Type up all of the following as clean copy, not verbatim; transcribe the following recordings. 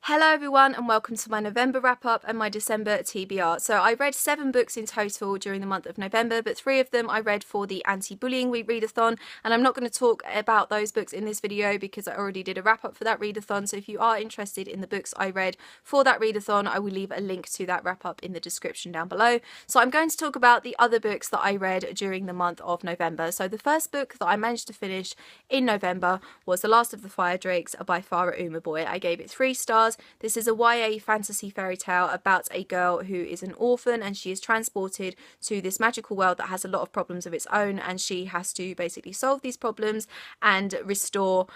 Hello everyone and welcome to my November wrap up and my December TBR. So I read 7 books in total during the month of November, but 3 of them I read for the Anti-Bullying Week readathon, and I'm not going to talk about those books in this video because I already did a wrap up for that readathon. So if you are interested in the books I read for that readathon, I will leave a link to that wrap up in the description down below. So I'm going to talk about the other books that I read during the month of November. So the first book that I managed to finish in November was The Last of the Fire Drakes by Farah Umaboy. I gave it 3 stars. This is a YA fantasy fairy tale about a girl who is an orphan and she is transported to this magical world that has a lot of problems of its own, and she has to basically solve these problems and restore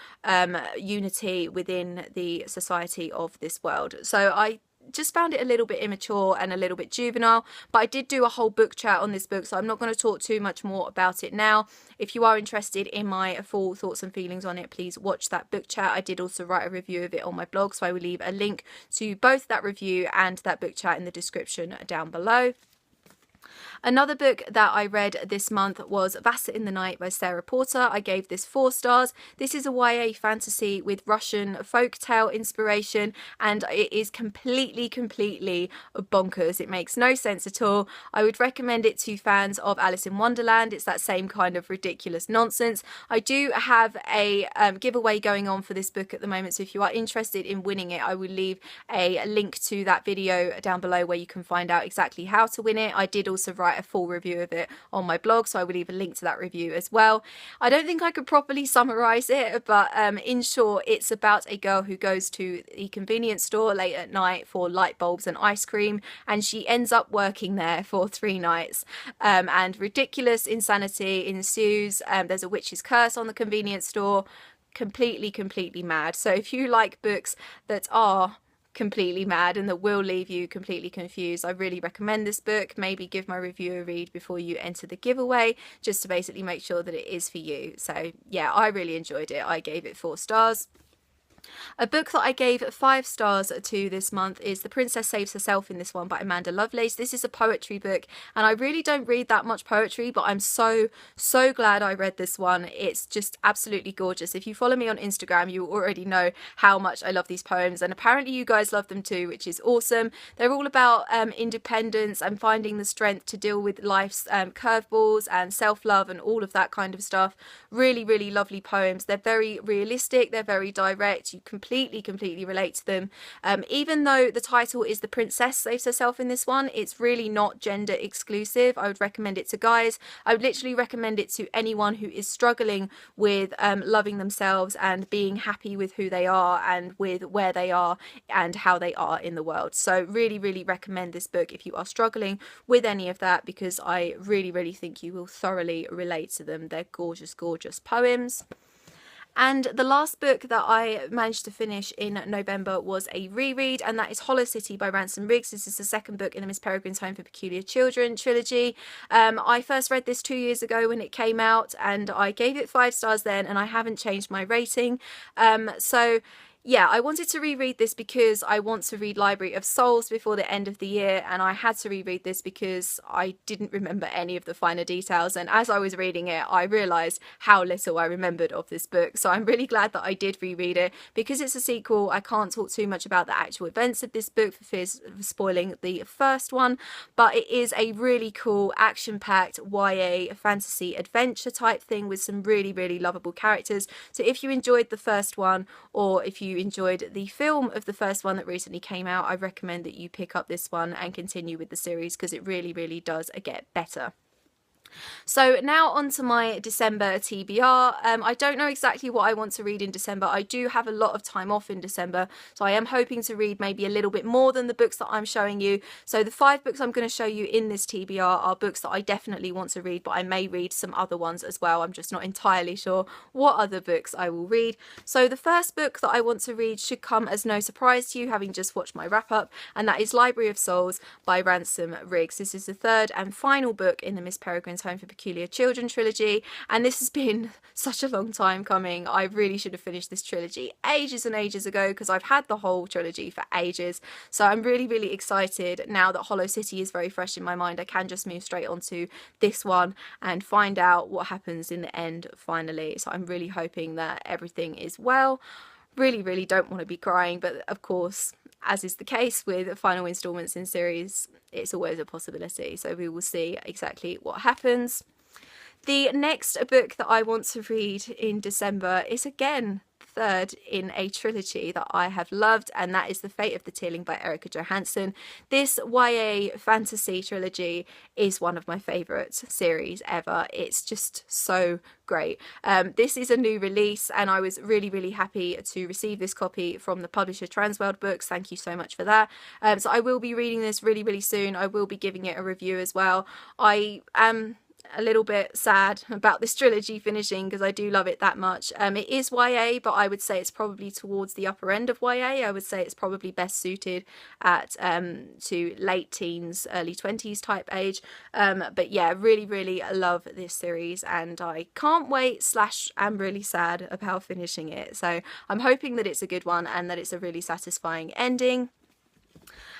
unity within the society of this world. So I just found it a little bit immature and a little bit juvenile, but I did do a whole book chat on this book, so I'm not going to talk too much more about it now. If you are interested in my full thoughts and feelings on it, please watch that book chat. I did also write a review of it on my blog, so I will leave a link to both that review and that book chat in the description down below. Another book that I read this month was Vasa in the Night by Sarah Porter. I gave this 4 stars. This is a YA fantasy with Russian folktale inspiration, and it is completely bonkers. It makes no sense at all. I would recommend it to fans of Alice in Wonderland. It's that same kind of ridiculous nonsense. I do have a giveaway going on for this book at the moment, so if you are interested in winning it, I will leave a link to that video down below where you can find out exactly how to win it. I did also write a full review of it on my blog, so I will leave a link to that review as well. I don't think I could properly summarize it, but in short, it's about a girl who goes to the convenience store late at night for light bulbs and ice cream, and she ends up working there for 3 nights, and ridiculous insanity ensues. There's a witch's curse on the convenience store. Completely mad. So if you like books that are completely mad and that will leave you completely confused, I really recommend this book. Maybe give my review a read before you enter the giveaway, just to basically make sure that it is for you. So yeah, I really enjoyed it. I gave it 4 stars. A book that I gave 5 stars to this month is The Princess Saves Herself in This One by Amanda Lovelace. This is a poetry book, and I really don't read that much poetry, but I'm so glad I read this one. It's just absolutely gorgeous. If you follow me on Instagram, you already know how much I love these poems, and apparently you guys love them too, which is awesome. They're all about independence and finding the strength to deal with life's curveballs and self-love and all of that kind of stuff. Really lovely poems. They're very realistic, they're very direct. You completely relate to them. Even though the title is The Princess Saves Herself in This One, it's really not gender exclusive. I would recommend it to guys. I would literally recommend it to anyone who is struggling with loving themselves and being happy with who they are and with where they are and how they are in the world. So really recommend this book if you are struggling with any of that, because I really think you will thoroughly relate to them. They're gorgeous poems. And the last book that I managed to finish in November was a reread, and that is Hollow City by Ransom Riggs. This is the second book in the Miss Peregrine's Home for Peculiar Children trilogy. I first read this 2 years ago when it came out, and I gave it 5 stars then, and I haven't changed my rating. So yeah, I wanted to reread this because I want to read Library of Souls before the end of the year, and I had to reread this because I didn't remember any of the finer details, and as I was reading it I realised how little I remembered of this book. So I'm really glad that I did reread it. Because it's a sequel, I can't talk too much about the actual events of this book for fear of spoiling the first one, but it is a really cool action-packed YA fantasy adventure type thing with some really lovable characters. So if you enjoyed the first one, or if you enjoyed the film of the first one that recently came out, I recommend that you pick up this one and continue with the series, because it really does get better. So now on to my December TBR. I don't know exactly what I want to read in December. I do have a lot of time off in December, so I am hoping to read maybe a little bit more than the books that I'm showing you. So the 5 books I'm going to show you in this TBR are books that I definitely want to read, but I may read some other ones as well. I'm just not entirely sure what other books I will read. So the first book that I want to read should come as no surprise to you, having just watched my wrap up, and that is Library of Souls by Ransom Riggs. This is the 3rd and final book in the Miss Peregrine's Home for Peculiar Children trilogy, and this has been such a long time coming. I really should have finished this trilogy ages and ages ago, because I've had the whole trilogy for ages. So I'm really excited now that Hollow City is very fresh in my mind. I can just move straight onto this one and find out what happens in the end finally. So I'm really hoping that everything is well. really don't want to be crying, but of course, as is the case with final installments in series, it's always a possibility, so we will see exactly what happens. The next book that I want to read in December is again third in a trilogy that I have loved, and that is The Fate of the Tearling by Erica Johansson. This YA fantasy trilogy is one of my favourite series ever. It's just so great. This is a new release, and I was really happy to receive this copy from the publisher Transworld Books. Thank you so much for that. So I will be reading this really soon. I will be giving it a review as well. I am a little bit sad about this trilogy finishing because I do love it that much. It is YA, but I would say it's probably towards the upper end of YA. I would say it's probably best suited at to late teens, early 20s type age. But yeah, really love this series, and I can't wait / am really sad about finishing it. So I'm hoping that it's a good one and that it's a really satisfying ending.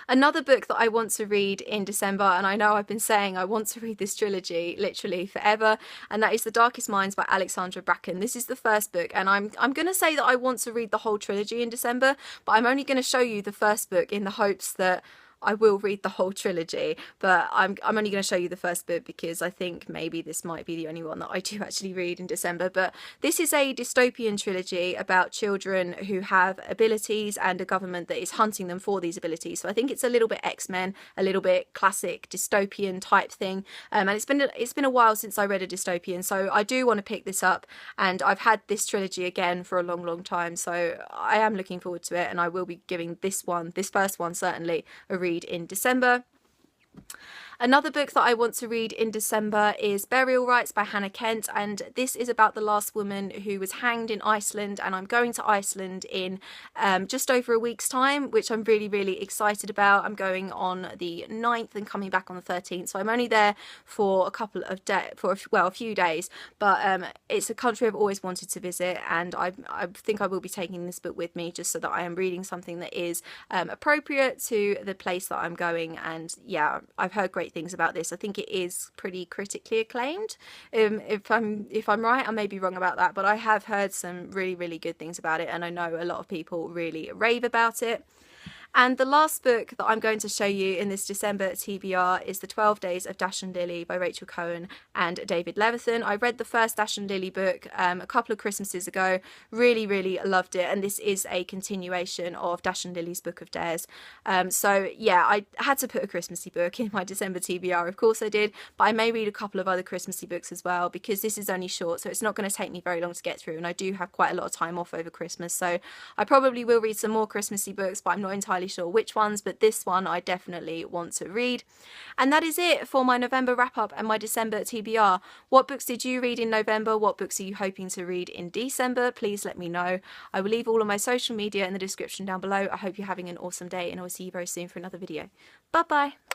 Another book that I want to read in December, and I know I've been saying I want to read this trilogy literally forever, and that is The Darkest Minds by Alexandra Bracken. This is the first book, and I'm going to say that I want to read the whole trilogy in December, but I'm only going to show you the first book in the hopes that I will read the whole trilogy, but I'm only going to show you the first book because I think maybe this might be the only one that I do actually read in December. But this is a dystopian trilogy about children who have abilities and a government that is hunting them for these abilities. So I think it's a little bit X-Men, a little bit classic dystopian type thing. And it's been a while since I read a dystopian, so I do want to pick this up. And I've had this trilogy again for a long time, so I am looking forward to it, and I will be giving this first one certainly, a read in December. Another book that I want to read in December is Burial Rites by Hannah Kent, and this is about the last woman who was hanged in Iceland, and I'm going to Iceland in just over a week's time, which I'm really excited about. I'm going on the 9th and coming back on the 13th, so I'm only there for a couple of days, a few days, but it's a country I've always wanted to visit, and I think I will be taking this book with me just so that I am reading something that is appropriate to the place that I'm going. And yeah, I've heard great things about this. I think it is pretty critically acclaimed. If I'm right, I may be wrong about that, but I have heard some really good things about it, and I know a lot of people really rave about it. And the last book that I'm going to show you in this December TBR is The 12 Days of Dash and Lily by Rachel Cohen and David Levithan. I read the first Dash and Lily book a couple of Christmases ago, really loved it, and this is a continuation of Dash and Lily's Book of Dares. So yeah, I had to put a Christmassy book in my December TBR, of course I did, but I may read a couple of other Christmassy books as well, because this is only short, so it's not going to take me very long to get through, and I do have quite a lot of time off over Christmas, so I probably will read some more Christmassy books, but I'm not entirely sure which ones, but this one I definitely want to read. And that is it for my November wrap up and my December TBR. What books did you read in November? What books are you hoping to read in December? Please let me know. I will leave all of my social media in the description down below. I hope you're having an awesome day, and I will see you very soon for another video. Bye bye.